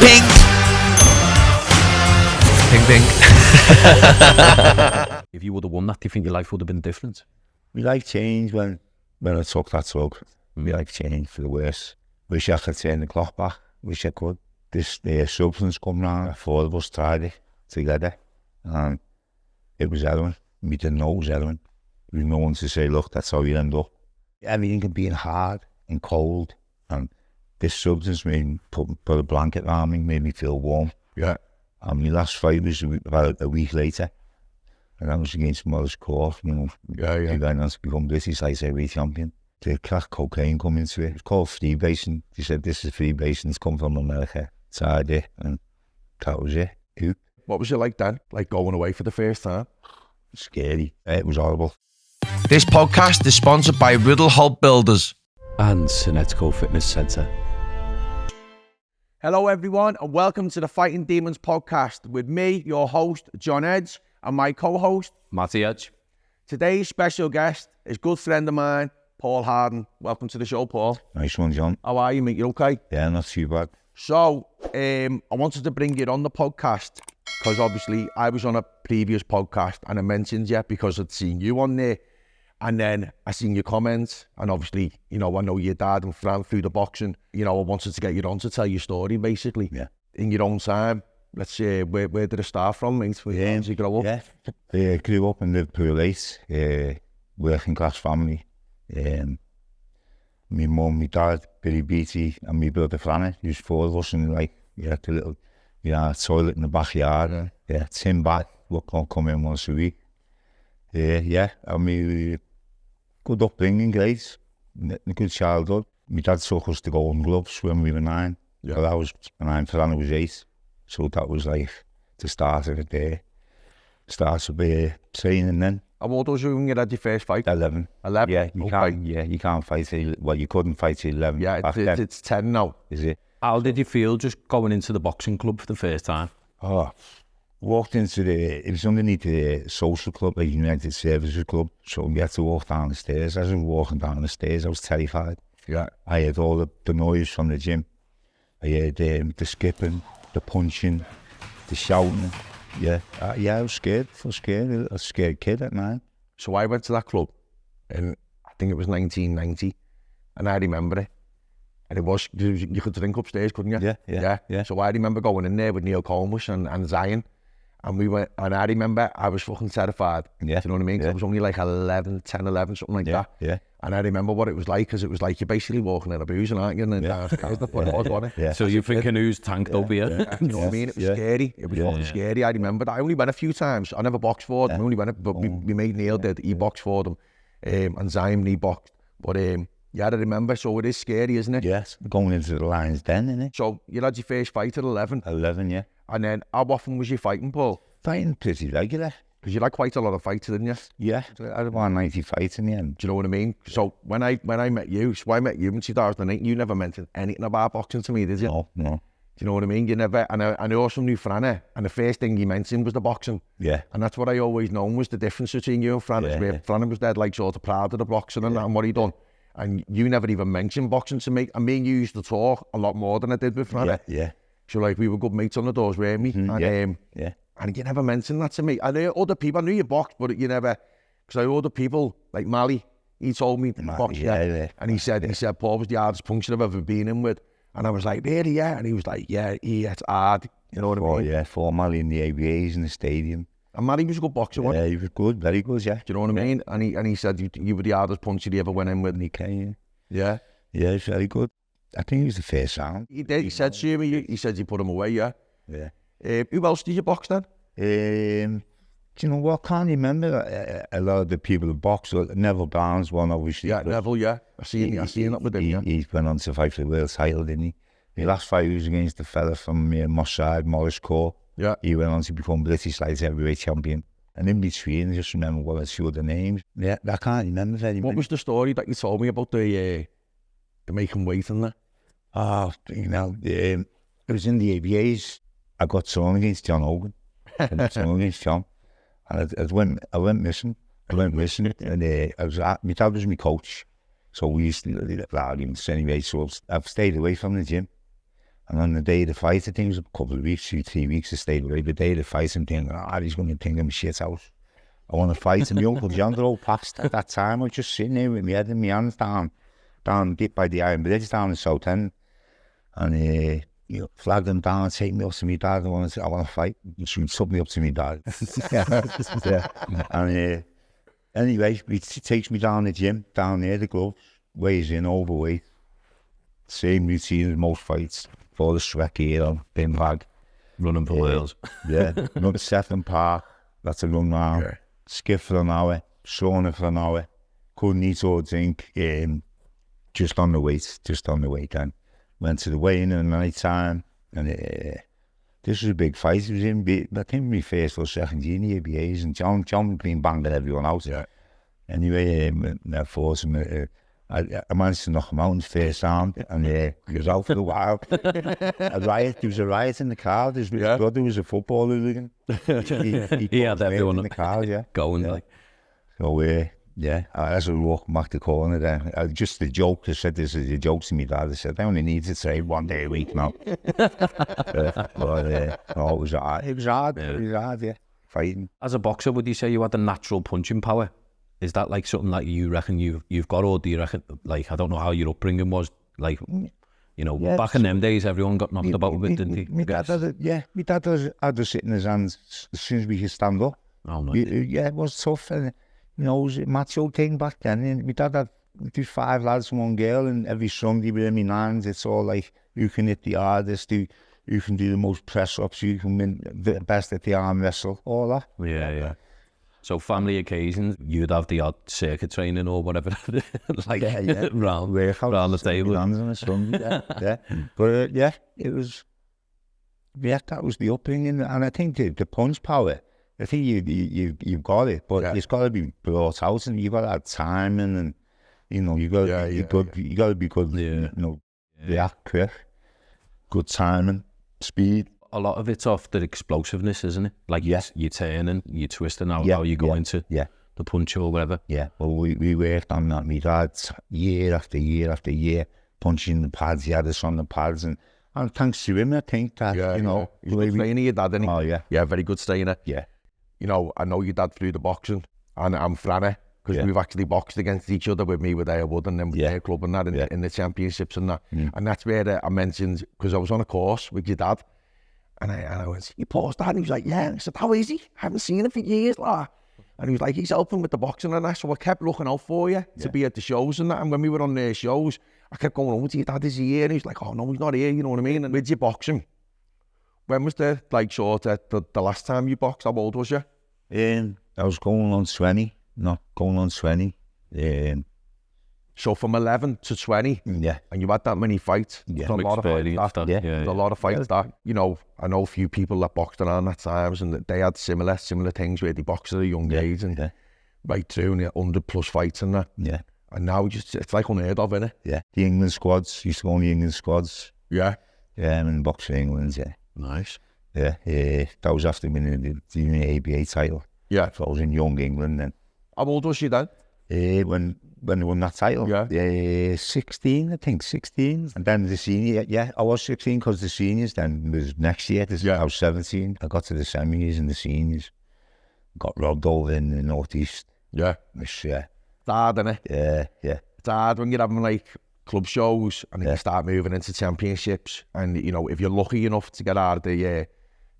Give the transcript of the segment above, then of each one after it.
ping. Ping, ping. If you would have won that, do you think your life would have been different? My life changed when I took that drug. My life changed for the worse. Wish I could turn the clock back. Wish I could. This substance come round. 4 of us tried it together. And it was heroin. We didn't know it was heroin. There was no one to say, look, that's how you end up. Everything can be hard and cold. And this substance made me put a blanket around me, made me feel warm. Yeah. And my last fight was about a week later. And that was against Morris Court, you know. Yeah. He went on to become British light heavyweight champion. The crack cocaine come into it. It's called freebase. He said, this is freebase, it's come from America. Tried it, and that was it. What was it like then? Like going away for the first time? Scary. It was horrible. This podcast is sponsored by Riddle Holt Builders And Synetico Fitness Centre. Hello everyone and welcome to the Fighting Demons podcast with me, your host, John Edge, and my co-host, Matty Edge. Today's special guest is a good friend of mine, Paul Harden. Welcome to the show, Paul. Nice one, John. How are you, mate? You okay? Yeah, not too bad. So, I wanted to bring you on the podcast because obviously I was on a previous podcast and I mentioned you because I'd seen you on there. And then I seen your comments, and obviously, you know, I know your dad and Fran through the boxing. You know, I wanted to get you on to tell your story, basically. Yeah. In your own time. Let's say, where did it start from, mate? Where did you grow up? Yeah. Grew up in Liverpool, working class family. My mum, my dad, Billy Beatty, and my brother Franny. There's 4 of us, and like, the little, toilet in the backyard. Yeah, tin bath. We'll come in once a week. I mean, good upbringing, great. A good childhood. My dad took us to Golden Gloves when we were 9. Yeah. So that was 9, Franny was 8. So that was like the start of it there. Start of training then. How old was you when you had your first fight? 11. 11? Yeah, you can't fight till, well, you couldn't fight till 11. Yeah, it's 10 now. Is it? How did you feel just going into the boxing club for the first time? Oh, walked into it was underneath the social club, like United Services Club. So we had to walk down the stairs. As I was walking down the stairs, I was terrified. Yeah. I heard all the noise from the gym. I heard the skipping, the punching, the shouting. Yeah, I was scared. I was scared. A scared kid at 9. So I went to that club, and I think it was 1990, and I remember it. And it was, you could drink upstairs, couldn't you? Yeah. So I remember going in there with Neil Comus and Zion, and we went, and I remember I was fucking terrified. Yeah. Do you know what I mean? 'Cause I was only like 11, something like that. Yeah. And I remember what it was like, because it was like you're basically walking in a boozing, aren't you? And that's what it was, wasn't it? Yeah. So you're thinking who's tanked over here? You know what I mean? It was scary. It was fucking scary. I remember that. I only went a few times. I never boxed for them. I only went, but my mate Neil did. He boxed for them. And Zion, he boxed. But yeah, I remember. So it is scary, isn't it? Yes, going into the Lions Den, innit? So you had your first fight at 11. 11, yeah. And then how often was you fighting, Paul? Fighting pretty regular. Because you had quite a lot of fights, didn't you? Yeah, I had about 90 fights in the end. Do you know what I mean? So when I met you, in 2008, you never mentioned anything about boxing to me, did you? No. Do you know what I mean? You never, and I also knew Franny, and the first thing you mentioned was the boxing. Yeah. And that's what I always known was the difference between you and Franny. Where Franny was dead, like, sort of proud of the boxing and what he done. And you never even mentioned boxing to me. And me and you used to talk a lot more than I did with Franny. Yeah. So like, we were good mates on the doors, weren't we? Mm-hmm. And you never mentioned that to me. I knew other people, I knew you boxed, but you never, because I know other people, like Mally, he told me to box, and he said, Paul was the hardest puncher I've ever been in with. And I was like, really, yeah? And he was like, yeah, it's hard, you know what I mean? Yeah, 4 Mally in the ABAs in the stadium. And Mally was a good boxer, wasn't he? Yeah, he was good, very good, yeah. Do you know what I mean? And he said, you were the hardest puncher he ever went in with. And he came. Yeah? Yeah, he's very good. I think he was the first round. He did, he said to me, he said you put him away, yeah? Yeah. Who else did you box then? Do you know what? Can't remember a lot of the people who box. Neville Barnes one, obviously. Yeah, Neville, yeah. I seen that with him, yeah. He went on to fight for the world title, didn't he? The last fight was against the fella from Moss Side, Morris Court. Yeah. He went on to become British light heavyweight champion. And in between, I just remember one or two of the names. Yeah, I can't remember very much. What was the story that you told me about the making weight and that? Oh, it was in the ABAs. I got thrown against John Hogan. Thrown against John. And I went missing. And my dad was my coach. So we used to live at arguments anyway. So I've stayed away from the gym. And on the day of the fight, I think it was a couple of weeks, 2-3 weeks, I stayed away. The day of the fight, I'm thinking, he's going to think I'm shit out. I want to fight. And my Uncle John drove past at that time. I was just sitting there with my head and my hands down deep by the Iron Bridge down in Southend. And flagged him down and take me up to my dad. I want to fight. She took me up to my dad. And anyway, he takes me down the gym, down there, the gloves, weighs in, overweight. Same routine as most fights. For the sweat gear, bin bag. Running for miles. Yeah, another Sefton Park, that's a run round. Yeah. Skip for an hour, sauna for an hour. Couldn't eat or drink, just on the weight then. Went to the weigh-in in the night time, and this was a big fight. It was I think my first or second year in the ABAs, and John been banging everyone out. Yeah. Anyway, I forced him. I managed to knock him out in the first round, and he was out for a while. There was a riot in the crowd. His brother was a football hooligan. He had everyone in the crowd, going. Yeah. So, as I walked back the corner then, just the joke, I said this is a joke to me dad. I said, I only need to say 1 day a week now. It was hard. It was hard, yeah, fighting. As a boxer, would you say you had the natural punching power? Is that like something that you reckon you've got, or do you reckon, like, I don't know how your upbringing was, like, back in them days, everyone got knocked about a bit, didn't he? My dad had us sitting in his hands as soon as we could stand up. Oh, no. It was tough, and, it was a macho thing back then. And my dad had 5 lads and 1 girl, and every Sunday with him in hands, it's all like, who can hit the hardest, who can do the most press-ups, who can win the best at the arm wrestle, all that. Yeah. So family occasions, you'd have the odd circuit training or whatever, like round the table. But it was, that was the upbringing, and I think the punch power, I think you've got it, but it's got to be brought out, and you've got to have timing, and you got to be good, react quick, good timing, speed. A lot of it's off the explosiveness, isn't it? Like you're turning, you're twisting, how you go into the punch or whatever. Yeah, well, we worked on that. My dad, year after year after year, punching the pads. He had us on the pads, and thanks to him, I think that, He's good trainer, your dad, isn't he? Oh, yeah. Yeah, very good trainer. Yeah. I know your dad through the boxing, and I'm Franny, because we've actually boxed against each other, with me with Airwood and then with their club and that in the championships and that. And that's where I mentioned, because I was on a course with your dad, and I went, you paused that? And he was like, yeah. And I said, how is he? I haven't seen him for years, like. And he was like, he's helping with the boxing and that. So I kept looking out for you to be at the shows and that. And when we were on the shows, I kept going, over to your dad, is he here? And he was like, oh no, he's not here, you know what I mean? And with your boxing, when was the last time you boxed? How old was you? I was going on 20, not going on 20. So from 11 to 20, and you had that many fights. A lot of fights. A lot of fights that, I know a few people that boxed around that times, and they had similar things where they boxed at a young age, and right through, and 100+ fights and that. Yeah. And now it's like unheard of, isn't it? Yeah. The England squads, used to go on the England squads. Yeah. Yeah, and box for England, Nice. Yeah, that was after winning the ABA title. Yeah. So I was in young England then. How old was you then? When they won that title, 16, I think, 16. And then the senior, I was 16 because the seniors then was next year. I was 17. I got to the semis and the seniors. Got robbed over in the northeast. Yeah. Which, it's hard, isn't it? Yeah. It's hard when you're having like club shows and then you start moving into championships. And, if you're lucky enough to get out of the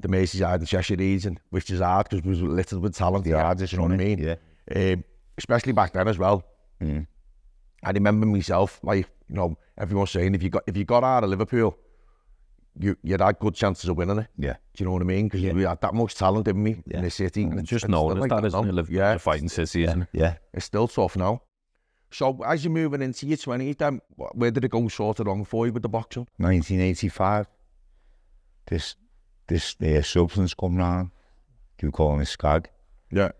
Merseyside and Cheshire region, which is hard because we were littered with talent. The hardest, you know what I mean? Yeah. Especially back then as well. I remember myself, like, everyone saying if you got out of Liverpool, you'd had good chances of winning it. Yeah. Do you know what I mean? Because we had that much talent, didn't we, in the city? And it's just known as that, isn't it? The fighting city, isn't it? Yeah. It's still tough now. So as you're moving into your 20s, then where did it go sort of wrong for you with the boxing? 1985. This substance come round. You call it skag. Yeah.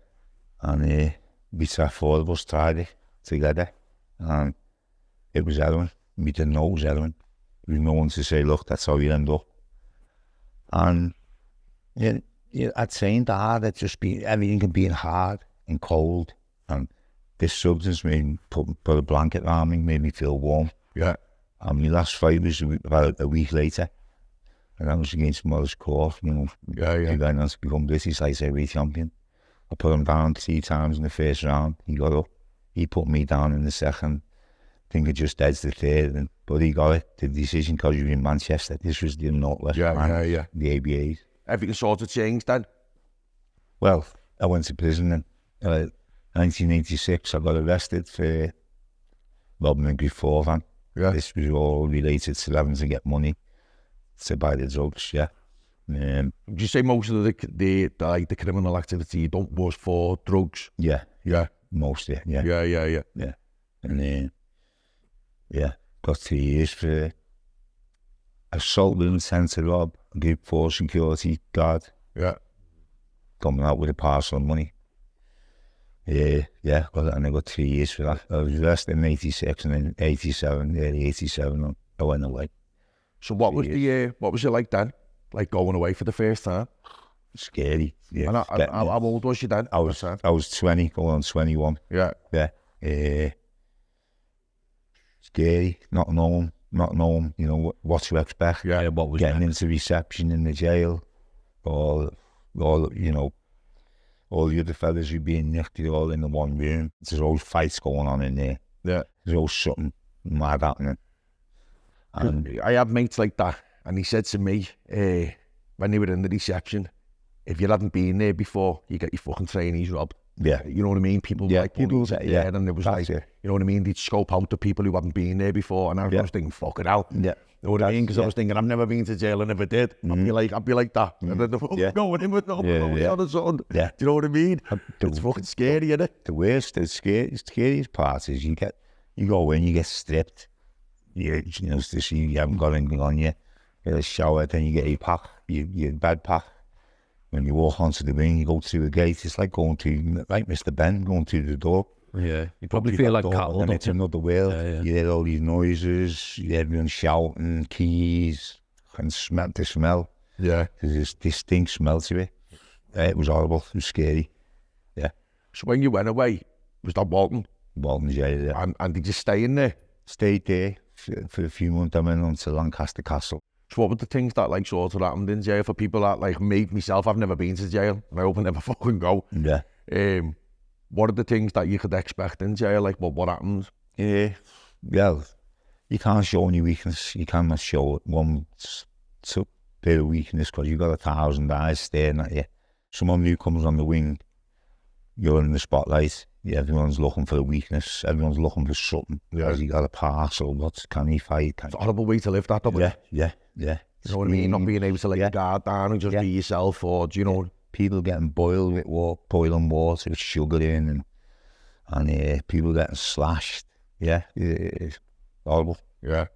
And we tried 4 of us tried it together, and it was heroin. We didn't know it was heroin. There was no one to say, look, that's how you end up. And I'd trained hard, everything being hard and cold, and this substance made me put a blanket around me, made me feel warm. Yeah. And my last fight was about a week later, And I was against Morris Court, you know. He went on to become British light heavyweight champion. I put him down 3 times in the first round. He got up. He put me down in the second. I think I just edged the third, but he got it. The decision because he was in Manchester. This was the Northwest the ABAs. Everything sort of changed then? Well, I went to prison in 1986. I got arrested for robbing a Griffith van. Yeah. This was all related to having to get money to buy the drugs, Would you say most of the criminal activity you done was for drugs? Yeah. Mostly, yeah. Yeah. And got 3 years for assault with intent to rob, Group 4 security guard. Yeah. Coming out with a parcel of money. And I got 3 years for that. I was arrested in 86 and then 87, early 87, I went away. So what was it like then? Like going away for the first time? Scary. Yeah. And how old was you then? I was 20, going on 21. Yeah. Scary, not knowing, you know, what to expect. Yeah, what was getting into reception in the jail, all you know, all the other fellas who being nicked, they're all in the one room. There's always fights going on in there. Yeah. There's always something mad happening. And I have mates like that, and he said to me, when they were in the reception, if you hadn't been there before, you get your fucking trainees robbed. Yeah. You know what I mean? People and it was like, you know what I mean? They'd scope out the people who hadn't been there before, and I was thinking, fuck it out. Yeah. You know what I mean? Because I was thinking, I've never been to jail and never did. I'd be like that. And then the fuck going in with nobody on his own. Yeah. Do you know what I mean? It's fucking scary, isn't it? The worst, the scariest part is you go in, you get stripped. You know, to see you haven't got anything on you. Get a shower, then you get your pack, your bed pack. When you walk onto the ring, you go through the gate. It's like going to, like Mr. Ben, going through the door. Yeah, you probably feel like cattle. And it's another world. Yeah. You hear all these noises, you hear everyone shouting, keys, and the smell. Yeah. There's this distinct smell to it. It was horrible. It was scary. Yeah. So when you went away, was that Walton? Walton jail, yeah. And did you stay in there? Stayed there for a few months. I went on to Lancaster Castle. So what were the things that like sort of happened in jail for people that like me, myself, I've never been to jail and I hope I never fucking go. Yeah. What are the things that you could expect in jail? Like what happens? Yeah. Well, you can't show any weakness. You cannot show one bit of weakness because you've got 1,000 eyes staring at you. Someone who comes on the wing, you're in the spotlight. Yeah, everyone's looking for a weakness. Everyone's looking for something. Yeah. You got a parcel. What can he fight? It's a horrible way to live that, though. Yeah. You know what I mean? Not being able to let your guard down and just be yourself, or do you know? People getting boiled with boiling water with sugar in, and people getting slashed. Yeah, it's horrible. Yeah.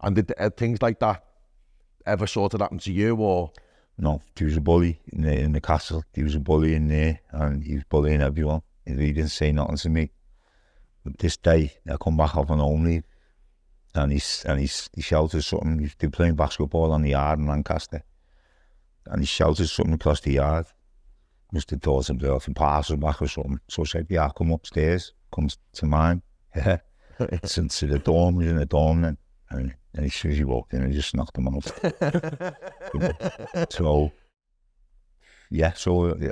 And did things like that ever sort of happen to you, or? No, there was a bully in the castle. There was a bully in there, and he was bullying everyone. He didn't say nothing to me. But this day, I come back off an home leave, and he shouted something. They were playing basketball on the yard in Lancaster, and he shouted something across the yard. Must have thought him off and passed him back or something. So I said, yeah, come upstairs, come to mine. Yeah. Since the dorm, was in the dorm then. And as soon as he walked in, I just knocked him out. So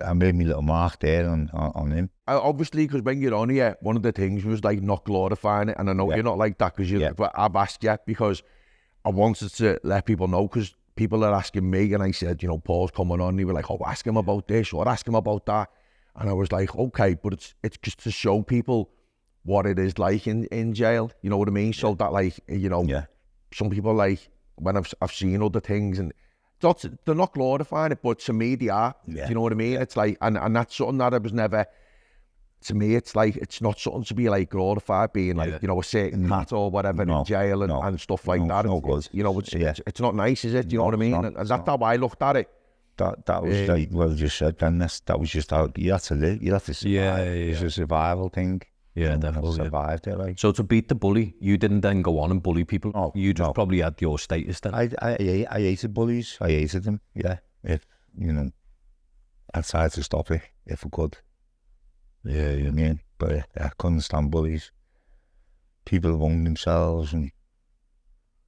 I made me little mark there on him. Obviously, because when you're on here, one of the things was like not glorifying it, and I know you're not like that because but I've asked you because I wanted to let people know, because people are asking me, and I said, you know, Paul's coming on. They were like, oh, ask him about this or ask him about that, and I was like, okay, but it's just to show people what it is like in jail. You know what I mean? So that like, you know, some people like when I've seen other things and. They're not glorifying it, but to me they are. Yeah. Do you know what I mean? It's like, and that's something that I was never. To me, it's like it's not something to be like glorified, being like you know a certain cat or whatever in jail and stuff like that. No good. You know, it's not nice, is it? Do you know what I mean? And that's how I looked at it. That was like well just said, Ben. That was just how you had to live. You had to survive. It's a survival thing. Yeah, definitely. Survived it, like. So to beat the bully, you didn't then go on and bully people. Oh, you just probably had your status then. I hated bullies. I hated them. Yeah, if you know, I tried to stop it if I could. Yeah, you know what I mean. But I couldn't stand bullies. People who hung themselves and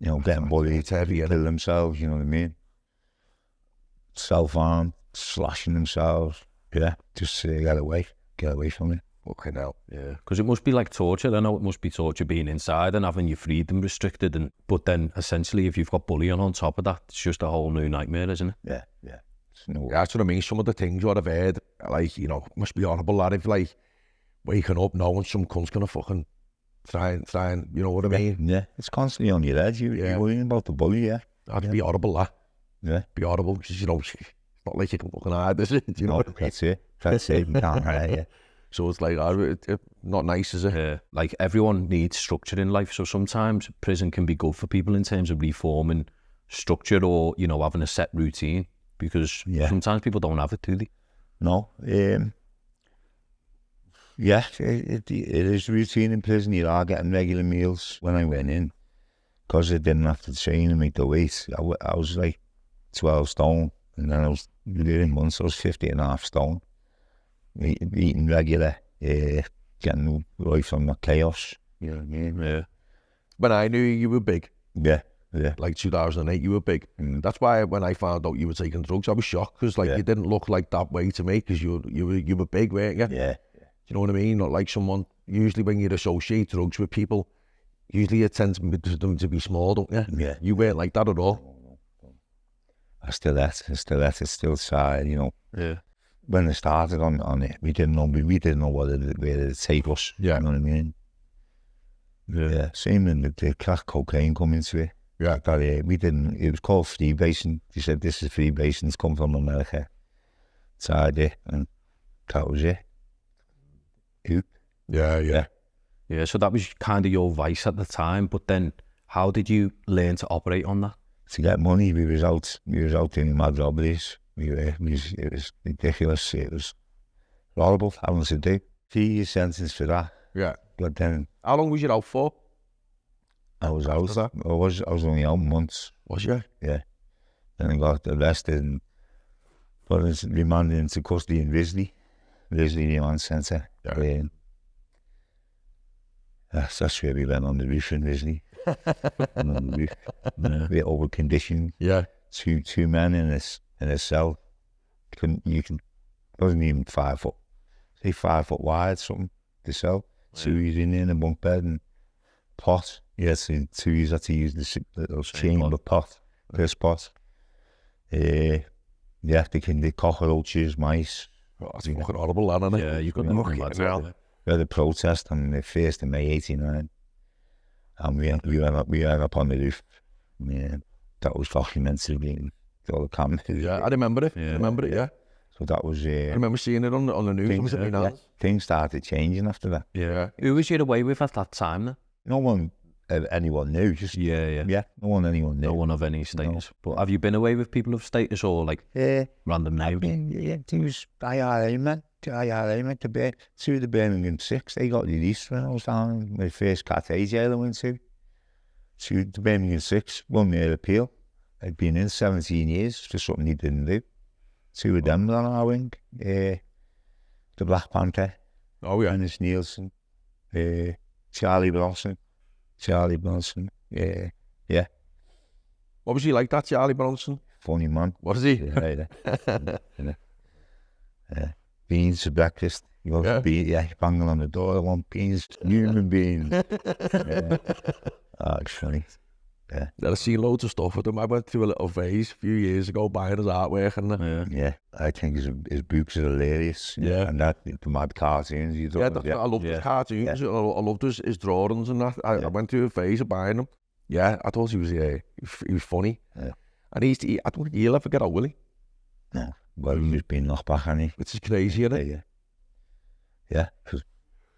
you know getting bullied to kill themselves. You know what I mean. self-harm, slashing themselves. Yeah, just get away from it. Fucking hell. Yeah, because it must be like torture. I know it must be torture being inside and having your freedom restricted, but then essentially if you've got bullying on top of that, it's just a whole new nightmare, isn't it? Yeah. Yeah, that's what I mean. Some of the things you would have heard, like, you know, must be horrible, lad, if, like, waking up knowing some cunt's gonna fucking try and, you know what I mean? Yeah, it's constantly on your head. You're worrying about the bully, yeah. That'd be horrible, that. Yeah. Be horrible, because, you know, it's not like you can fucking hide, is it? Do you know what I mean? That's it. You can't hide it. So it's like, not nice, is it? Yeah, like everyone needs structure in life, so sometimes prison can be good for people in terms of reforming structure or, you know, having a set routine, because sometimes people don't have it, do they? No. Yeah, it is routine in prison. You are getting regular meals. When I went in, because I didn't have to train and make the weight, I was like 12 stone, and then I was within months I was 50.5 stone. Eating regular, getting away from the chaos. You know what I mean? Yeah. When I knew you were big, Yeah. like 2008, you were big. That's why when I found out you were taking drugs, I was shocked, because like you didn't look like that way to me, because you were big, weren't you? Yeah. You know what I mean? Not like someone. Usually when you associate drugs with people, usually it tends to them to be small, don't you? Yeah. You weren't like that at all. I still at it. It's still sad, you know. Yeah. When I started on it, we didn't know where it'd take us. Yeah. You know what I mean? Yeah. Same in the crack cocaine coming to it. Yeah. We didn't. It was called freebasing. They said this is freebasing. It's come from America. Tried it, and that was it. Yeah. Yeah, so that was kind of your vice at the time, but then how did you learn to operate on that? To get money, we was out doing mad robberies. It was ridiculous. It was horrible having to do. 3 years sentence for that. Yeah. But then How long was you out for? I was out. that? I was only out months. Was you? Yeah. Then I got arrested and put remanded into custody in Risley Remand Centre. Yeah. That's where we went on the roof in Risley. On the roof. We're over conditioned. Yeah. Two men in a cell. Wasn't even 5 foot. Say 5 foot wide, something, the cell. So he's in a bunk bed and pot. Yes, two years had to use the chamber pot, first pot. The cockroaches, mice. Oh, that's fucking horrible, that, isn't it? Yeah, you couldn't Fucking imagine hell. that. We had a protest on the 1st of May 89. And we went up on the roof. Yeah, that was documented in all the cameras. Yeah, I remember it. Yeah. I remember it, yeah. So that was... I remember seeing it on the news. Things started changing after that. Yeah. Who was you away with at that time then? No one, anyone knew. Just Yeah. anyone knew. No one of any status. But have you been away with people of status or like random names? There was IRA men to be 2 of the Birmingham Six. They got released when I was down in my first Cat A jail I went to. 2 of the Birmingham Six won their appeal. I'd been in 17 years for something he didn't do. 2 of them were on our wing. The Black Panther, Dennis Nielsen, Charlie Bronson. Yeah. What was he like, that Charlie Bronson? Funny man. What is he? Yeah. Beans for breakfast. He goes banging on the door. I want beans, human beans. It's funny. Yeah. I've seen loads of stuff with him. I went through a little phase a few years ago buying his artwork and Yeah, I think his books are hilarious. Yeah. And that, the mad cartoons he's done. I loved his cartoons. I loved his drawings and that. I went through a phase of buying them. Yeah, I thought he was funny. Yeah. And I don't think he'll ever get out, will he? No. Well, he's just been knocked back, hasn't he? Which is crazy, isn't it? Yeah.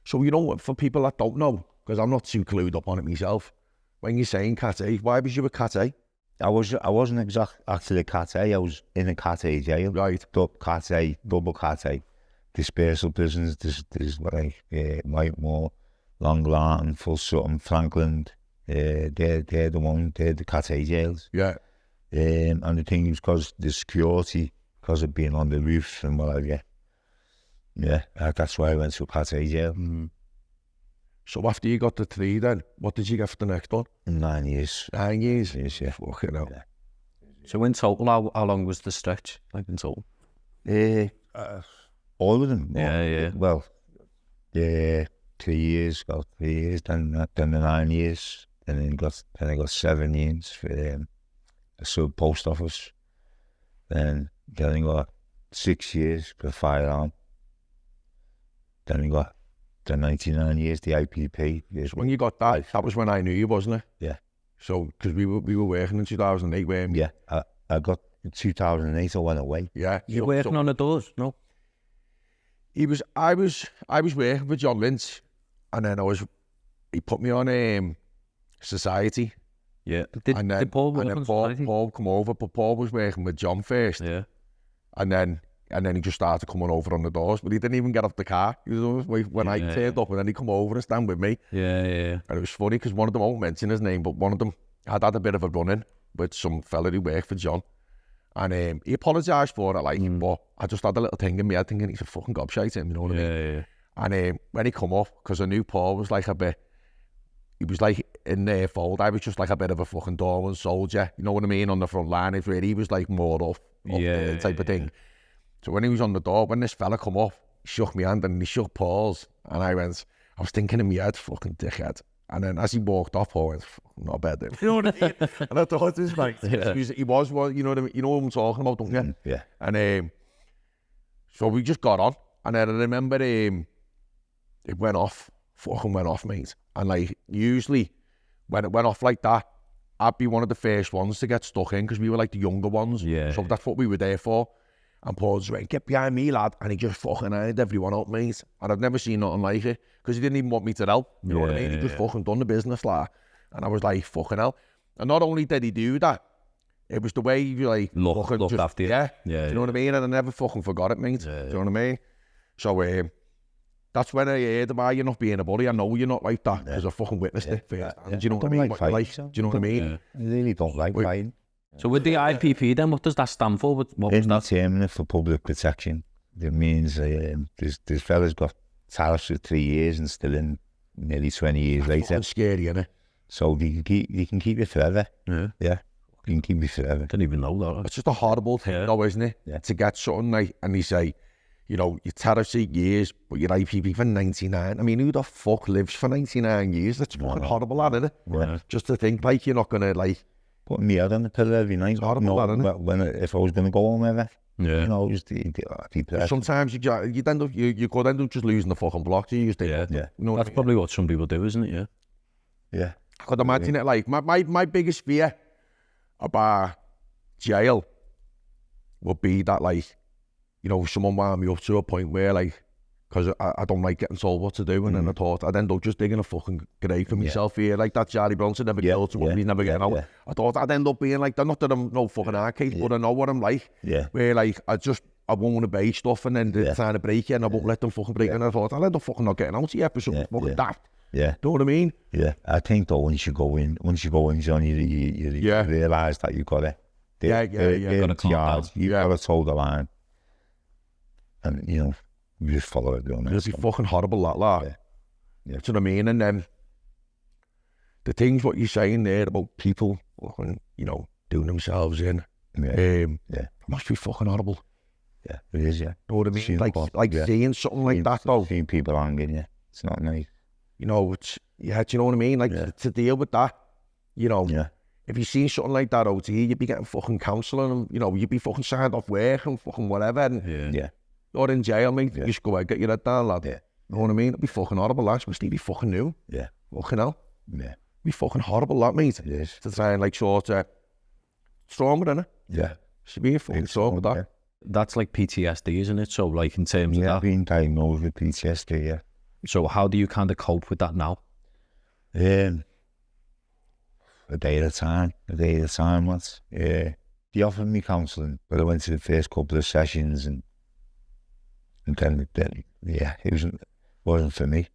So, you know, for people that don't know, because I'm not too clued up on it myself, when you're saying Cat A, why was you a Cat A? I wasn't actually a Cat A. I was in a Cat A jail. Right. Cat A, double Cat A. Dispersal prisons. There's like Whitemore, Long Lartin, Full Sutton, Franklin. They're the Cat A jails. Yeah. And the thing is, because the security, because of being on the roof and what have you. Yeah, that's why I went to a Cat A jail. Mm-hmm. So after you got the 3 then, what did you get for the next one? 9 years. 9 years? Yes, yeah. Fucking hell. Yeah. So in total, how long was the stretch, like in total? All of them. Yeah. Well, 3 years, then the 9 years, then I got 7 years for a sub post office. Then I got 6 years for firearm. Then I got the 99 years, the IPP. So when you got that was when I knew you, wasn't it? Yeah. So, because we were working in 2008, weren't we? Yeah, I got in 2008, I went away. Yeah. You working on the doors? No. I was working with John Lynch, and then he put me on Society. Yeah. Did Paul work on Society? Paul come over, but Paul was working with John first. Yeah. And then he just started coming over on the doors, but he didn't even get off the car. He was when I turned up, and then he come over and stand with me. Yeah. And it was funny because one of them, I won't mention his name, but one of them had a bit of a run-in with some fella who worked for John. And he apologised for it, but I just had a little thing in my head thinking he's a fucking gobshite, you know what I mean? Yeah. And when he come up, because I knew Paul was like he was like in their fold. I was just like a bit of a fucking Dorman soldier, you know what I mean, on the front line. It's really, he was like more up type of thing. So when he was on the door, when this fella come up, he shook my hand and he shook Paul's, and I was thinking in my head, fucking dickhead. And then as he walked off, Paul went, not bad then. You know what I mean? And I thought, this like, he was, you know what I mean? You know what I'm talking about, don't you? Yeah. And so we just got on, and then I remember it went off, mate. And like, usually when it went off like that, I'd be one of the first ones to get stuck in, because we were like the younger ones. Yeah. So that's what we were there for. And Paul just went, get behind me, lad. And he just fucking ironed everyone out, mate. And I've never seen nothing like it, because he didn't even want me to help. You know what I mean? He just fucking done the business, like. And I was like, fucking hell. And not only did he do that, it was the way he like looked after you. Yeah. Do you know what I mean? And I never fucking forgot it, mate. Do you know what I mean? So that's when I heard about you not being a bully. I know you're not like that, because I fucking witnessed it first. Do you know what I mean? Do you know what I mean? I really don't like fighting. So with the IPP then, what does that stand for? What was that? Indeterminate for public protection. It means this fella's got tariffs for 3 years and still in nearly 20 years later. It's scary, isn't it? So you can keep it forever. Yeah. You can keep it forever. Didn't even know that. It's just a horrible thing, though, isn't it? Yeah. To get something like, and they say, you know, your tariffs 8 years, but your IPP for 99. I mean, who the fuck lives for 99 years? That's fucking horrible, that, isn't it? Yeah. Just to think, like, you're not going to, like... Putting me out on the pillow every night. It's horrible, that, isn't it? If I was going to go home ever. Yeah. You know, just the sometimes you could end up just losing the fucking block. So you just think, Yeah. You know That's probably what some people do, isn't it? Yeah. I could imagine it like, my biggest fear about jail would be that, like, you know, someone wound me up to a point where, like, because I don't like getting told what to do, and then I thought I'd end up just digging a fucking grave for myself here, like that Charlie Bronson never killed someone, he's never getting out. Yeah. I thought I'd end up being like that, not that I'm no fucking arcade, but I know what I'm like, where like I won't obey stuff, and then they're trying to break it, and I won't let them fucking break it, and I thought I'll end up fucking not getting out here for something fucking daft. Yeah. Know what I mean? Yeah. I think though, once you go in, John, you realise that you've got it. You got to calm down. You've got to toe the line. And, you know, you just follow it, don't you? It'll be fucking horrible, that lot. Yeah. Do you know what I mean? And then the things what you're saying there about people fucking, you know, doing themselves in, it must be fucking horrible. Yeah, it is, yeah. Know what I mean? Like seeing something like that, though. Seeing people hanging, it's not nice. You know, do you know what I mean? Like, to deal with that, you know, if you see something like that out here, you'd be getting fucking counselling, and, you know, you'd be fucking signed off work and fucking whatever. And, or in jail, mate. You just go out, get your head down, lad. You know what I mean? It'd be fucking horrible, lads. Must be fucking new. Yeah. Fucking hell. Yeah. It'd be fucking horrible, that, mate. It is. To try and, like, sort of strong with it, innit? Yeah. Should be fucking strong with that. Yeah. That's like PTSD, isn't it? So, like, in terms of that. I've been diagnosed with PTSD, yeah. So, how do you kind of cope with that now? A day at a time, lads. They offered me counselling, but I went to the first couple of sessions, and then it wasn't for me.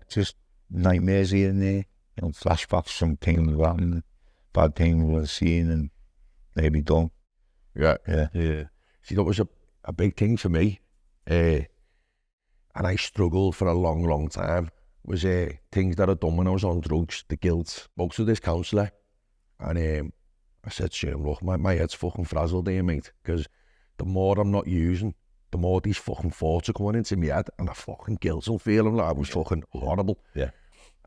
Just nightmares here and there, you know, flashbacks from things that happened, bad things I've seen and maybe done. Yeah. See, that was a big thing for me, and I struggled for a long, long time, was things that I'd done when I was on drugs, the guilt. Spoke to this counsellor, And I said to him, look, my head's fucking frazzled here, mate, because the more I'm not using, the more these fucking thoughts are coming into my head, and I fucking guilt and feeling like I was fucking horrible. Yeah.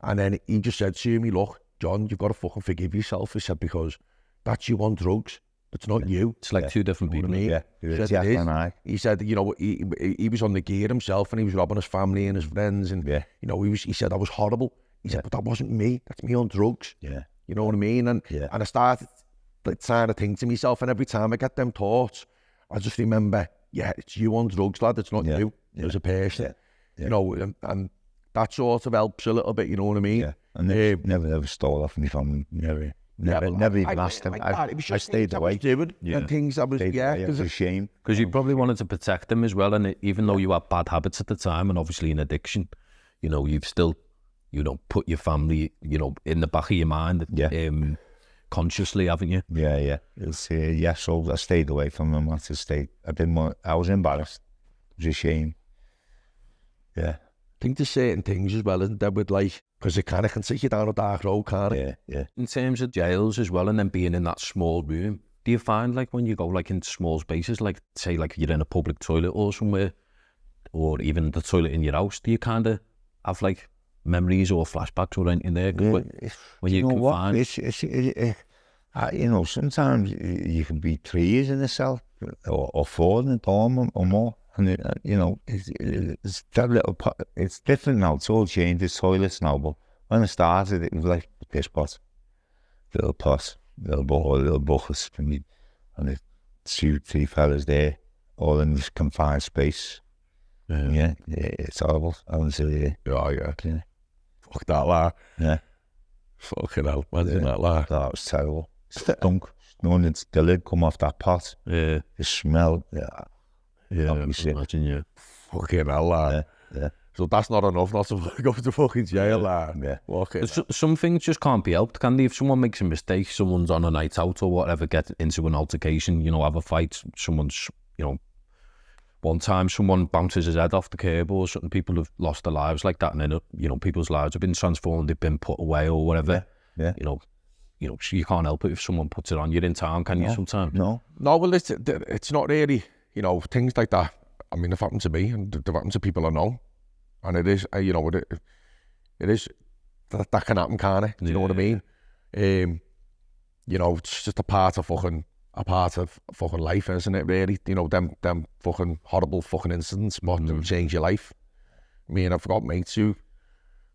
And then he just said to me, look, John, you've got to fucking forgive yourself. He said, because that's you on drugs. It's not you. It's like two different people. Yeah. He said, he said, you know, he was on the gear himself, and he was robbing his family and his friends, and you know, he said I was horrible. He said, but that wasn't me. That's me on drugs. Yeah. You know what I mean? And I started trying to think to myself, and every time I get them thoughts, I just remember, yeah, it's you on drugs, lad. It's not you as a person. You know, and that sort of helps a little bit. You know what I mean? Yeah. And never ever stole off me from never even asked him. I stayed away. And things I was it was a shame because you probably wanted to protect them as well. And even though you had bad habits at the time, and obviously in addiction, you know, you've still, you know, put your family, you know, in the back of your mind. Consciously, haven't you? Yeah. It's so I stayed away from them. I was embarrassed. It was a shame. Yeah. I think there's certain things as well, isn't there, with like, because it kind of can take you down a dark road, can't it? Yeah. In terms of jails as well, and then being in that small room, do you find like when you go like in small spaces, like say like you're in a public toilet or somewhere, or even the toilet in your house, do you kind of have like memories or flashbacks or anything there? When you can find... you know, sometimes you can be 3 years in a cell, or 4 in a dorm or more. And you know, it's that little pot. It's different now. It's all changed. It's toilets now. But when I started, it was like a piss pot, little pot, little buckets, and the 2-3 fellas there, all in this confined space. Yeah, it's horrible. Honestly, yeah. Fuck that, lad. Yeah. Fucking hell, imagine that, lad. That was terrible. Stunk. Knowing the lid come off that pot. Yeah. The smell. Yeah, imagine, yeah. Fucking hell, lad. Yeah. So that's not enough not to go to fucking jail, lad. Yeah. Some things just can't be helped, can they? If someone makes a mistake, someone's on a night out or whatever, get into an altercation, you know, have a fight, someone's, you know, one time someone bounces his head off the curb or something, people have lost their lives like that, and then, you know, people's lives have been transformed, they've been put away or whatever. Yeah. You know, so you can't help it if someone puts it on you in town, can you, sometimes? No, well, it's not really, you know, things like that. I mean, they've happened to me, and they've happened to people I know. And it is, you know, it is, that can happen, can't it? Do you know what I mean? You know, it's just a part of fucking life, isn't it, really? You know, them fucking horrible fucking incidents, what will change your life. I mean, I've got mates who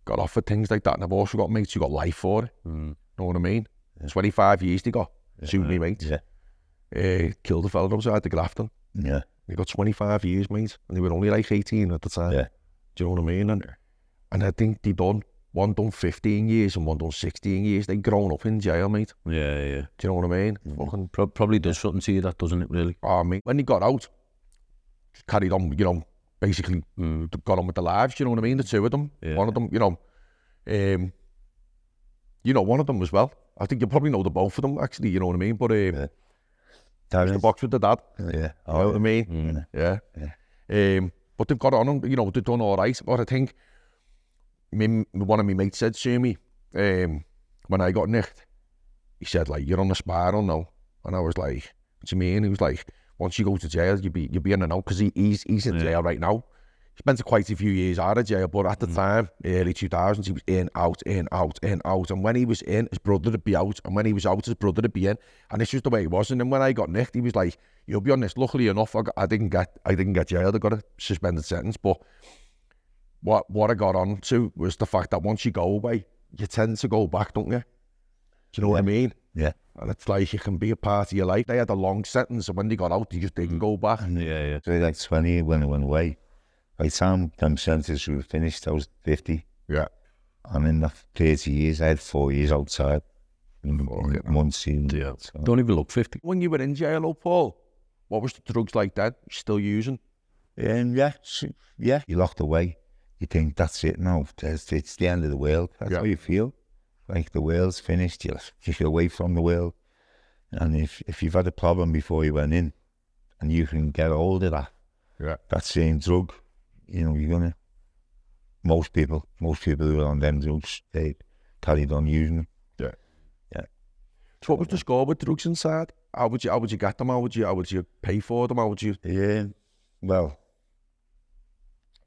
got offered things like that, and I've also got mates who got life for it. Know what I mean? 25 years they got, two of me mates. Killed a fella outside the Grafton. Yeah. They got 25 years, mate, and they were only like 18 at the time. Yeah. Do you know what I mean? And I think one done 15 years and one done 16 years. They grown up in jail, mate. Yeah. Do you know what I mean? Fucking probably does something to you, that, doesn't it, really? Oh, mate, when they got out, just carried on, you know, basically got on with their lives, you know what I mean? The two of them. Yeah. One of them, you know, one of them as well. I think you probably know the both of them, actually, you know what I mean? But the box with the dad. Yeah. You know what I mean? Yeah. But they've got on and, you know, they've done all right. But I think one of my mates said to me, when I got nicked, he said, like, you're on the spiral now. And I was like, what do you mean? He was like, once you go to jail, you'll be in and out, because he's in jail right now. He spent quite a few years out of jail, but at the time, early 2000s, he was in, out. And when he was in, his brother would be out. And when he was out, his brother would be in. And it's just the way it was. And then when I got nicked, he was like, you'll be honest, luckily enough, I didn't get jailed. I got a suspended sentence. But what I got on to was the fact that once you go away, you tend to go back, don't you? Do you know what I mean? Yeah. And it's like, you can be a part of your life. They had a long sentence, and when they got out, they just didn't go back. Yeah. So like 20 when I went away. By the time them sentences were finished, I was 50. Yeah. And in the 30 years, I had 4 years outside. One season. Yeah. So. Don't even look 50. When you were in jail, Paul, what was the drugs like then? Still using? Yeah. You're locked away. You think, that's it now. It's the end of the world. That's how you feel. Like the world's finished. You're away from the world. And if you've had a problem before you went in, and you can get hold of that same drug, you know, you're gonna. Most people who are on them drugs, they carried on using them. Yeah. So what was the score with drugs inside? How would you get them? How would you pay for them? How would you? Yeah, well,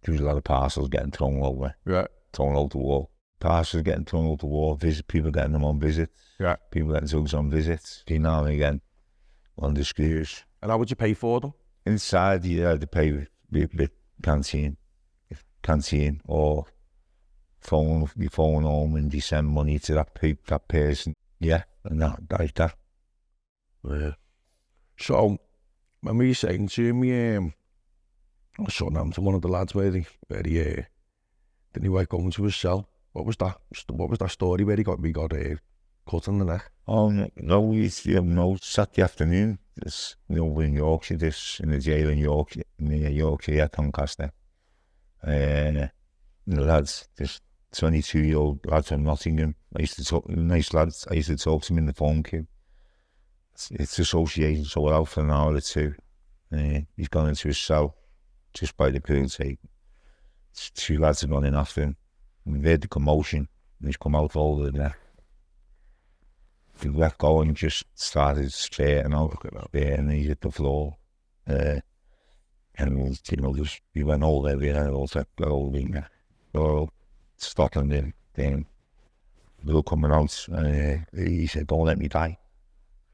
there was a lot of parcels getting thrown over, thrown out the wall. Parcels getting thrown out the wall. People getting them on visits. Yeah. People getting drugs on visits. Now and again, on the Scousers. And how would you pay for them? Inside, you had to pay with canteen, or phone home and they send money to that person. Yeah, and that like that. Yeah. So, when we were saying to me, I was showing them to one of the lads where he didn't he like going to his cell? What was that story where he got cut in the neck? Oh no, Saturday afternoon. This over in Yorkshire, in the jail in Yorkshire, near Yorkshire at Doncaster. The lads, this 22-year-old lads from Nottingham. I used to talk, nice lads. I used to talk to him in the phone queue. It's association, so we're out for an hour or two. He's gone into his cell just by the pool table. Two lads have gone in after him. We've heard the commotion, and he's come out all the neck. He let go and just started straighting out, and he's at the floor. And he went all over there, all that gold in there. So, stopping him, then blood coming out, and he said, "Don't let me die."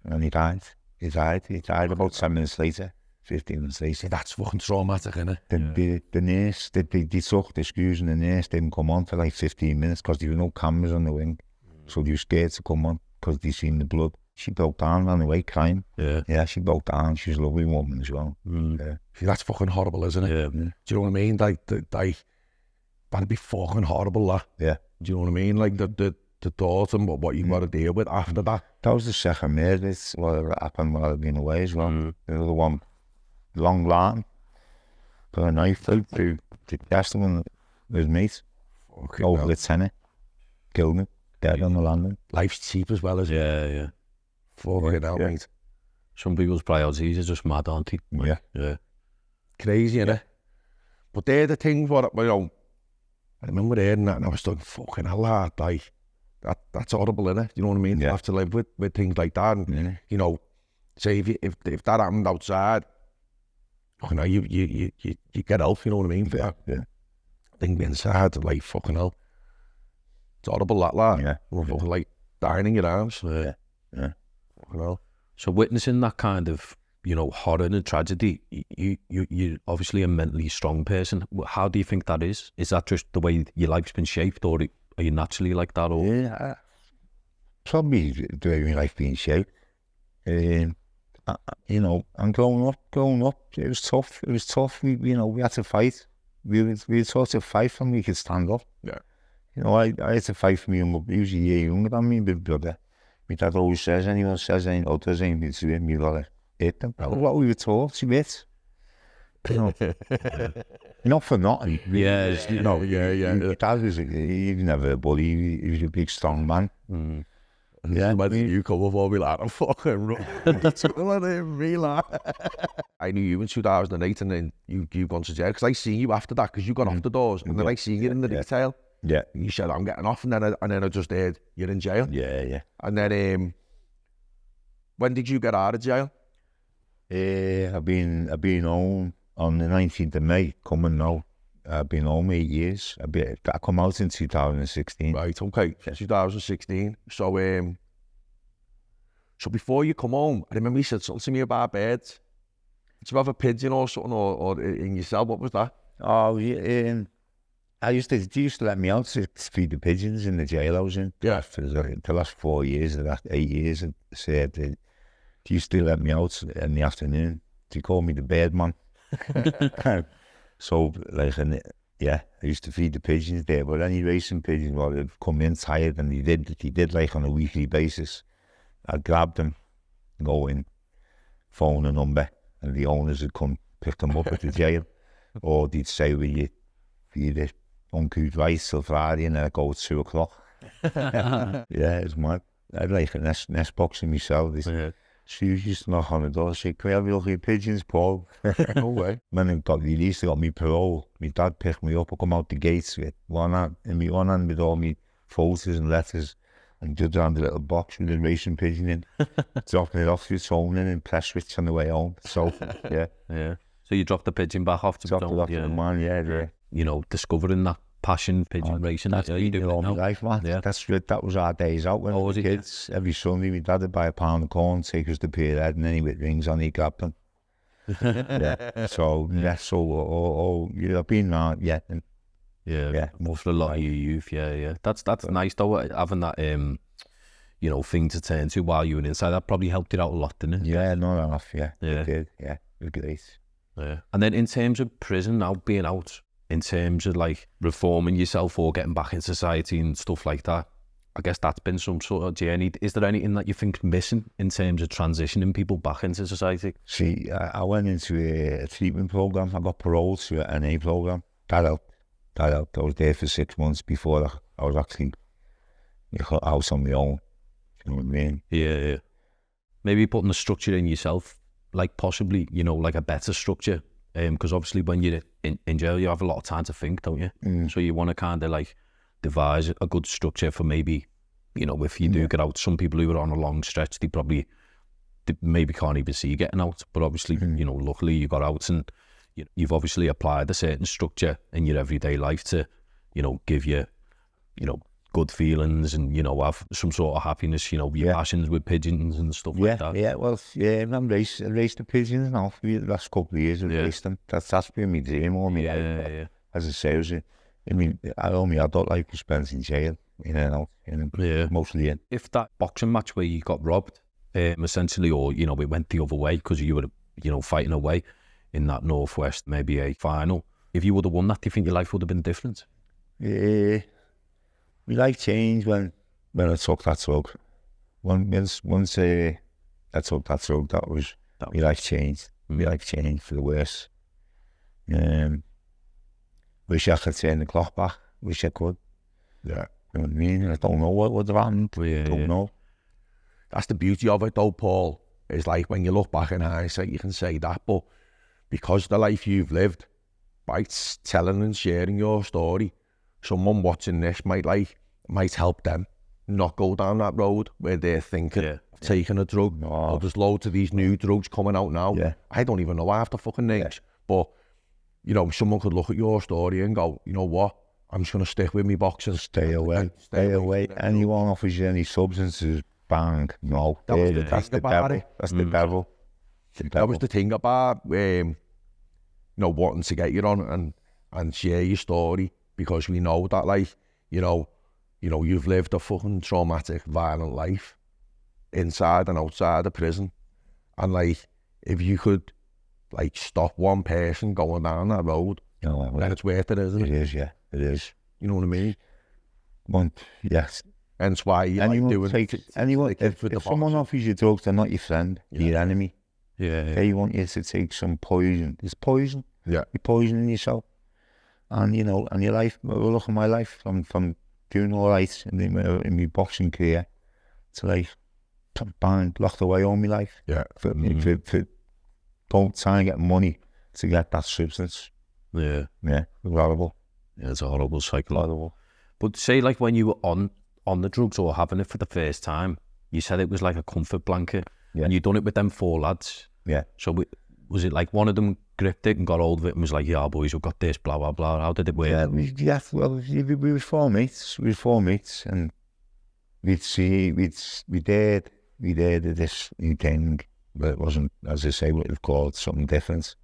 And he died. He died about 10 minutes later, 15 minutes later. That's fucking traumatic, isn't it? The nurse, they took the screws and the nurse didn't come on for like 15 minutes because there were no cameras on the wing. So they were scared to come on because they seen the blood. She broke down, ran away crying. Yeah, she broke down. She's a lovely woman as well. Yeah. See, that's fucking horrible, isn't it? Yeah. Do you know what I mean? Like, that'd be fucking horrible, that. Yeah. Do you know what I mean? Like, the thought and what you've got to deal with after that. That was the second murder. It's what happened while I've been away as well. The other one, long line, put a knife through the chest of his mate. Over the tenner. Killed him. Dead on the landing. Life's cheap as well, isn't it? Yeah. Fucking hell, mate. Some people's priorities are just mad, aren't they? Yeah. Crazy, innit? But they're the things what, you know, I remember hearing that and I was thinking, fucking hell, lad, like, that's horrible, innit? You know what I mean? Yeah. You have to live with things like that. And, you know, say if that happened outside, fucking hell, you get help, you know what I mean? For that. Yeah. Thing inside, like, fucking hell. It's horrible, that, lad. Yeah. We're fucking, like, dying in your arms. Yeah. Fucking hell. So witnessing that kind of, you know, horror and tragedy, you're obviously a mentally strong person. How do you think that is? Is that just the way your life's been shaped, or are you naturally like that? Or Yeah. Probably the way my life being shaped. You know, and growing up, it was tough. We had to fight. We were taught to fight when we could stand up. Yeah. You know, I had to fight for me, and he was a year younger than me, big brother. My dad always says, anyone says anything or does anything to him, you gotta hit them. That was what we were taught to hit. You know, not for nothing. Yeah. You know, my dad was, he was never a bully, he was a big, strong man. Yeah, imagine you come up all be like, I'm fucking run. That's what I realize. I knew you in 2008 and then you've gone to jail because I seen you after that because you got off the doors and then I seen you in the detail. Yeah. You said, I'm getting off, and then I just heard you're in jail. Yeah. And then, when did you get out of jail? I've been home on the 19th of May, coming now. I've been home 8 years. I come out in 2016. Right, okay, 2016. So before you come home, I remember you said something to me about birds. Did you have a pigeon or something, or in your cell? What was that? Oh, yeah. They used to let me out to feed the pigeons in the jail I was in. Yeah. For the last 4 years, the last 8 years, and said they used to let me out in the afternoon. They called me the bird man. So, like, I used to feed the pigeons there. But any racing pigeons, well, they'd come in tired, and he did like on a weekly basis. I'd grab them, go in, phone a number, and the owners would come pick them up at the jail. Or they'd say, will you feed it uncooked rice till Friday, and then I'd go at 2 o'clock. Yeah, it's mad. I'd like a nest box in myself. She used to knock on the door and say, can we have your little pigeons, Paul? No way. When I got released, I got me parole. My dad picked me up. I come out the gates with one hand with all my photos and letters. and just around the little box with the racing pigeon in, dropping it off to its owner and press switch on the way home. So, yeah. Yeah. So you dropped the pigeon back off to Dropped it off to the man, yeah. You know, discovering that passion, pigeon racing. That's been all my life, man. Yeah. That was our days out when we were kids. Every Sunday, my dad would buy a pound of corn, take us to Pierhead, and then he with rings on, he grabbed them. Yeah. So, I've been around, yeah. Yeah, for a lot of your youth, yeah. That's nice though, having that you know, thing to turn to while you were inside. That probably helped it out a lot, didn't it? Yeah, not enough, yeah. It did, yeah. It was great. Yeah. And then in terms of prison, now being out, in terms of like reforming yourself or getting back in society and stuff like that, I guess that's been some sort of journey. Is there anything that you think missing in terms of transitioning people back into society? See, I went into a treatment program. I got paroled to an NA program. That helped. I was there for 6 months before I was actually out on my own. You know what I mean? Yeah. Maybe putting the structure in yourself, like possibly, you know, like a better structure. Because obviously when you're in jail, you have a lot of time to think, don't you? So you want to kind of like devise a good structure for maybe, you know, if you do get out, some people who are on a long stretch, they maybe can't even see you getting out. But obviously, you know, luckily you got out and you've obviously applied a certain structure in your everyday life to, you know, give you, you know, good feelings and, you know, have some sort of happiness, you know, your passions with pigeons and stuff like that. Yeah, well, I raced the pigeons now for the last couple of years. I've raced them. That's been my dream all my life. Yeah. As I say, all my adult life was spent in jail, in and out, mostly in. If that boxing match where you got robbed, essentially, or, you know, it went the other way because you were, you know, fighting away in that Northwest, maybe a final, if you would have won that, do you think your life would have been different? Yeah. My life changed when I took that drug. Once I took that drug, my life changed. My life changed for the worse. Wish I could turn the clock back. Wish I could. Yeah. You know what I mean? I don't know what would have happened. Don't know. That's the beauty of it though, Paul. It's like when you look back in hindsight, you can say that, but because the life you've lived, by telling and sharing your story, someone watching this might help them not go down that road where they're thinking of taking a drug. Or there's loads of these new drugs coming out now. Yeah. I don't even know half the fucking names. But, you know, someone could look at your story and go, you know what, I'm just going to stick with me boxing. Stay away. Anyone offers you any substances, bang. No. That's the devil. That's the devil. That was the thing about, you know, wanting to get you on and share your story, because we know that, like, you know, you've lived a fucking traumatic, violent life inside and outside of prison. And, like, if you could, like, stop one person going down that road, then it's worth it, isn't it? It is, yeah. It is. You know what I mean? Yes. Hence why you if someone offers you drugs, they're not your friend, they're your enemy. Yeah. They want you to take some poison. It's poison. Yeah. You're poisoning yourself. And, you know, and your life, look at my life, from doing all right in my boxing career to, like, bang, locked away all my life. Yeah. For don't try and get money to get that substance. Yeah. Yeah, it's horrible. Yeah, it's a horrible cycle. Horrible. But say, like, when you were on the drugs or having it for the first time, you said it was like a comfort blanket. Yeah. And you done it with them 4 lads. Yeah. So was it like one of them gripped it and got hold of it and was like, yeah, boys, we've got this, blah, blah, blah. How did it work? Yeah, we were 4 mates. And we did this new thing, but it wasn't, as I say, what we've called something different.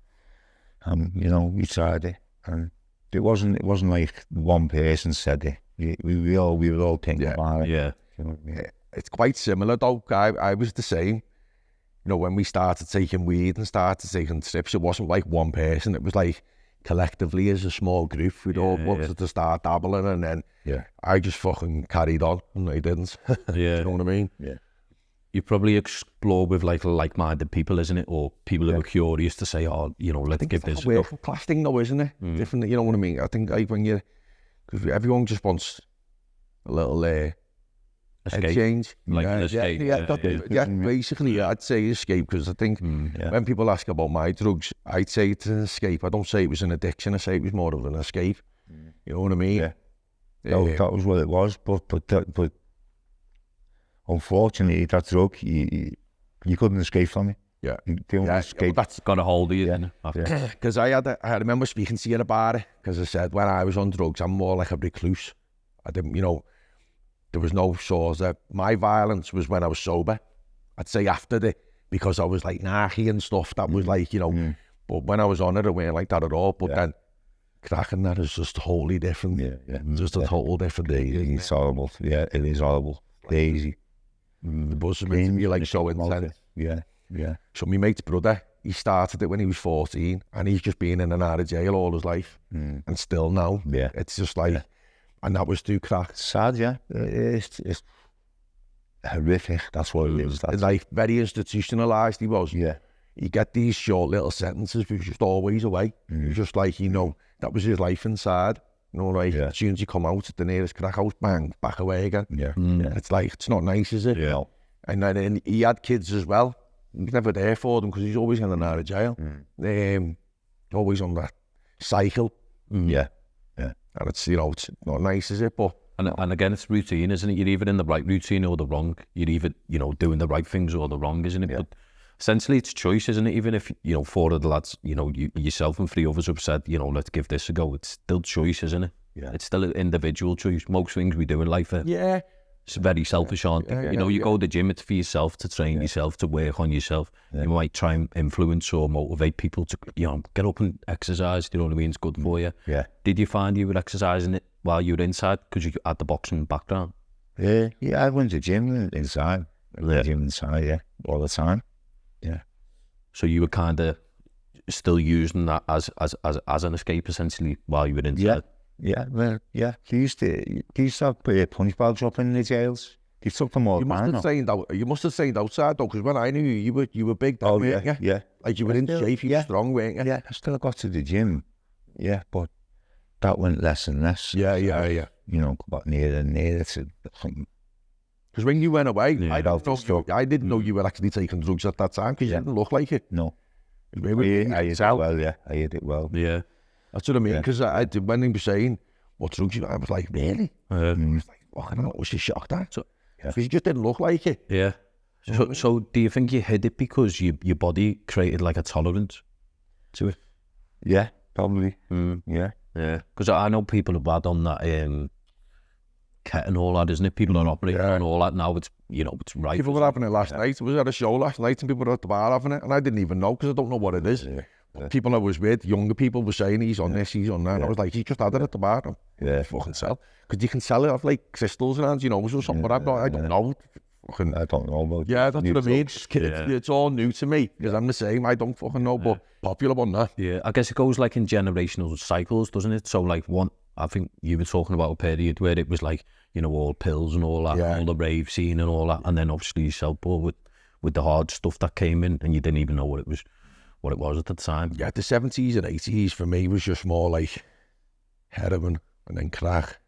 You know, we tried it, and it wasn't like one person said it. We were all thinking about it. Yeah. You know what I mean? It's quite similar though. I was the same. You know, when we started taking weed and started taking trips, it wasn't like one person. It was like collectively as a small group, we'd all wanted to start dabbling, and then I just fucking carried on and they didn't. Yeah. You know what I mean? Yeah. You probably explore with like-minded people, isn't it? Or people who are curious to say, oh, you know, let's give this a go. Working class thing though, isn't it? Different, you know what I mean? I think like when because everyone just wants a little exchange. Like an escape. Basically, I'd say escape, because I think when people ask about my drugs, I'd say it's an escape. I don't say it was an addiction, I say it was more of an escape. You know what I mean? Yeah. That was what it was, but unfortunately, that drug, you couldn't escape from it. Yeah. The only escape. That's Got a hold of you. Yeah. Yeah. because I remember speaking to you about it, because I said when I was on drugs, I'm more like a recluse. I didn't, there was no sort of, my violence was when I was sober. I'd say after because I was like narky and stuff, that was like, but when I was on it, it weren't like that at all. But then cracking that is just totally different. Yeah. Just a total different thing. It's horrible. Yeah, it is horrible. Lazy. The buzz meant to be like so intense. Yeah. So my mate's brother, he started it when he was 14, and he's just been in and out of jail all his life, and still now. Yeah. It's just like, and that was through crack. Sad, yeah. It's horrific. That's what it is. That's Like very institutionalized he was. Yeah. You get these short little sentences, but just always away. It's just like, that was his life inside. Like as soon as you come out at the nearest crack house, bang, back away again. Yeah. It's like, it's not nice, is it? Yeah. And then he had kids as well. He was never there for them because he's always in and out of jail. Always on that cycle. Yeah. And it's, it's not nice, is it? But And again, it's routine, isn't it? You're either in the right routine or the wrong. You're either, doing the right things or the wrong, isn't it? Yeah. But essentially, it's choice, isn't it? Even if, 4 of the lads, you, yourself and 3 others have said, let's give this a go. It's still choice, isn't it? Yeah. It's still an individual choice. Most things we do in life are it's very selfish, aren't they? You go to the gym, it's for yourself, to train yourself, to work on yourself. You might try and influence or motivate people to, get up and exercise. You know what I mean? It's good for you. Yeah. Did you find you were exercising it while you were inside because you had the boxing background? Yeah, I went to the gym inside. All the time. Yeah. So you were kind of still using that as an escape essentially while you were inside? Yeah, well, yeah. They used to have punch bags up in the jails. They took them all you must have trained outside though, because when I knew you were big then, weren't you? Yeah. Like you were in shape, you were strong, weren't you? Yeah, I still got to the gym. Yeah, but that went less and less. Yeah. Got nearer and nearer to something. Because when you went away, I I didn't know you were actually taking drugs at that time, because you didn't look like it. No. I ate it well. Yeah. That's what I mean, because I did, when he was saying, what drugs you, I was like, really? I was like, I was just shocked at. Because you just didn't look like it. Yeah. So do you think you hid it because your body created like a tolerance to it? Yeah, probably. Yeah. Because I know people have had on that ket and all that, isn't it? People are operating on all that now. It's it's right. People were having it last night. I was at a show last night and people were at the bar having it, and I didn't even know because I don't know what it is. People I was with, younger people were saying he's on this, he's on that. And I was like, he just had it at the bar. Fucking sell. Because you can sell it off like crystals around, or something, but I don't know. I don't know about that's what I mean. It's all new to me because I'm the same. I don't fucking know, but popular one that. Yeah, I guess it goes like in generational cycles, doesn't it? So like I think you were talking about a period where it was like, all pills and all that, all the rave scene and all that, and then obviously yourself, but with the hard stuff that came in, and you didn't even know what it was at the time. Yeah, the 70s and 80s for me was just more like heroin and then crack,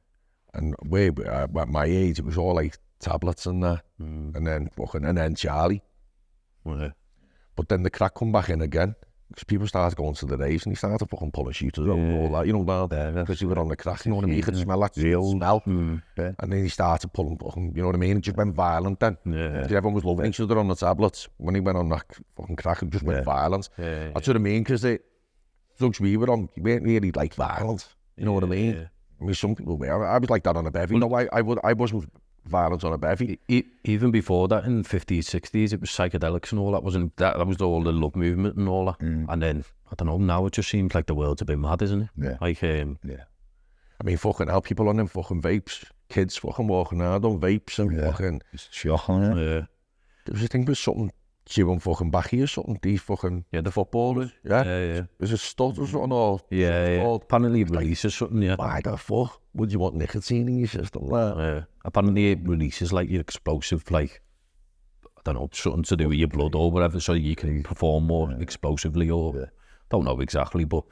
and at my age it was all like tablets and that, and then Charlie. Yeah. But then the crack come back in again because people started going to the raves and they started fucking pulling shooters out and all that, because you were on the crack, you know what I mean? You could smell that smell. And then he started pulling fucking, you know what I mean? It just went violent then. Everyone was loving each other on the tablets. When he went on that fucking crack, it just went violent. That's what I mean, because the drugs we were on, you weren't really like violent. You know what I mean? I mean, some people were. I was like that on a bevy. No, I wasn't violent on a bevy. Even before that, in the 50s, 60s, it was psychedelics and all that. That was all the love movement and all that. And then, I don't know, now it just seems like the world's a bit mad, isn't it? Yeah. Like, I mean, fucking hell, people on them fucking vapes, kids fucking walking around on vapes and fucking... It's shocking, There was a thing with something chewing fucking back here, something, these fucking... the footballers. There's a stud or something, or... Apparently it releases something, Why the fuck would you want nicotine in your system? Apparently it releases like your explosive, like, I don't know, something to do with your blood or whatever, so you can perform more explosively, or don't know exactly, but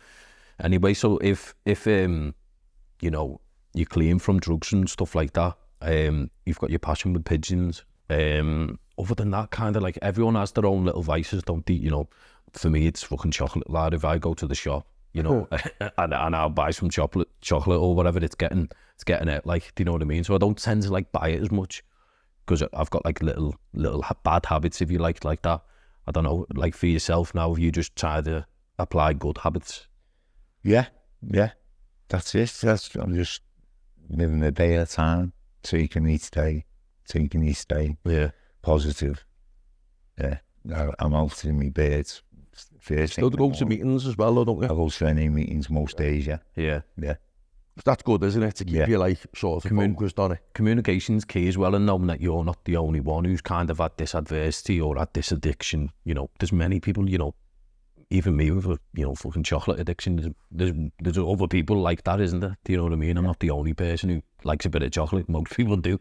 anyway, so if you're clean from drugs and stuff like that, you've got your passion with pigeons, other than that, kind of like everyone has their own little vices, don't they? For me it's fucking chocolate, lad. If I go to the shop, and I'll buy some chocolate or whatever, it's getting it, like, do you know what I mean? So I don't tend to like buy it as much because I've got like little bad habits, if you like that. I don't know, like for yourself now, have you just tried to apply good habits? Yeah, that's it. I'm just living a day at a time, taking each day, Yeah. positive. Yeah, I'm out in my birds. First Still go to meetings as well, though, don't I you? go to any meetings most days, yeah. Yeah. That's good, isn't it? To keep your life sort of focused on it. Communication's key as well, and knowing that you're not the only one who's kind of had this adversity or had this addiction. You know, there's many people, you know, even me with a, you know, fucking chocolate addiction. There's other people like that, isn't there? Do you know what I mean? I'm not the only person who likes a bit of chocolate. Most people do.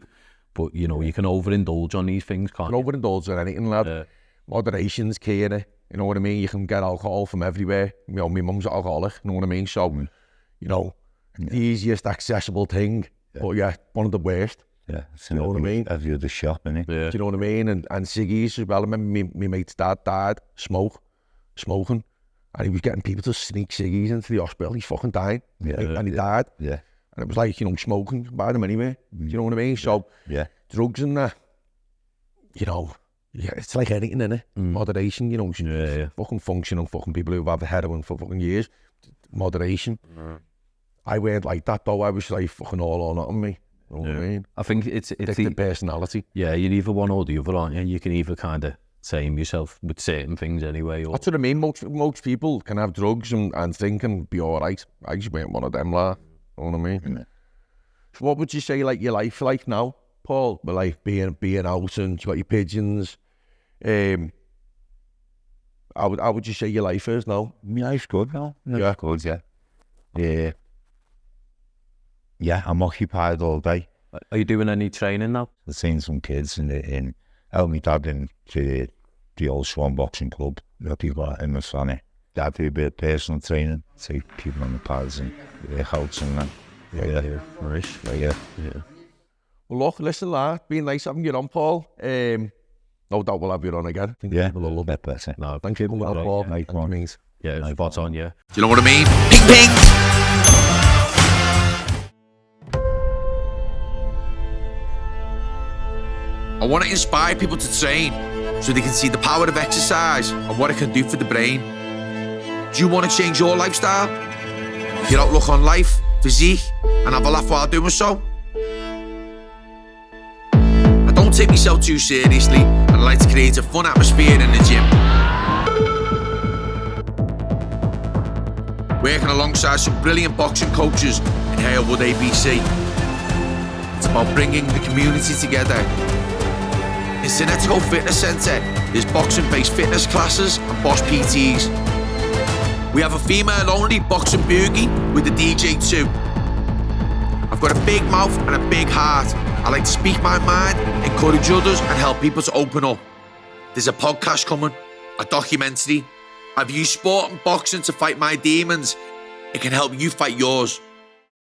But, you know, you can overindulge on these things, can't you? You can overindulge on anything, lad. Moderation's key, innit? You know what I mean? You can get alcohol from everywhere. You know, my mum's an alcoholic, you know what I mean? So, you know, the easiest accessible thing, but yeah, one of the worst. Yeah, you know what I mean? Every other shop, innit? Yeah. Do you know what I mean? And ciggies as well. I remember my mate's dad died smoking, and he was getting people to sneak ciggies into the hospital. He's fucking dying, and he died. Yeah. And it was like, you know, smoking by them anyway. Do you know what I mean? So, drugs and that, you know, it's like anything, innit? Moderation, you know, fucking functional fucking people who've had heroin for fucking years. Moderation. I weren't like that though. I was like fucking all or nothing, me. You know what I mean? I think it's the personality. Yeah, you're either one or the other, aren't you? You can either kind of tame yourself with certain things anyway. Or... That's what I mean. Most people can have drugs and think and be all right. I just weren't one of them, lah. You know what I mean? So what would you say like your life like now, Paul? But like being out and you got your pigeons. How would you say your life is now? My life's good now. Yeah. Good, yeah. Yeah, I'm occupied all day. Are you doing any training now? I've seen some kids in help me dad in the old Swan Boxing Club. The people in the funny. Dad do a bit of personal training, take people on the pads and their outs and that. Yeah. Nice. Yeah. Well, look, listen, lad, been nice having you on, Paul. No doubt we'll have you on again. I think Yeah, people will love it. better. No, thank you, Paul. Nice Thank you, one. means. Yeah, it's spot on, yeah. Do you know what I mean? Ping, ping! I want to inspire people to train so they can see the power of exercise and what it can do for the brain. Do you want to change your lifestyle, your outlook on life, physique, and have a laugh while doing so? I don't take myself too seriously and I like to create a fun atmosphere in the gym. Working alongside some brilliant boxing coaches in Halewood ABC. It's about bringing the community together. In Cinetico Fitness Centre, there's boxing-based fitness classes and boss PTs. We have a female-only boxing boogie with the DJ too. I've got a big mouth and a big heart. I like to speak my mind, encourage others and help people to open up. There's a podcast coming, a documentary. I've used sport and boxing to fight my demons. It can help you fight yours.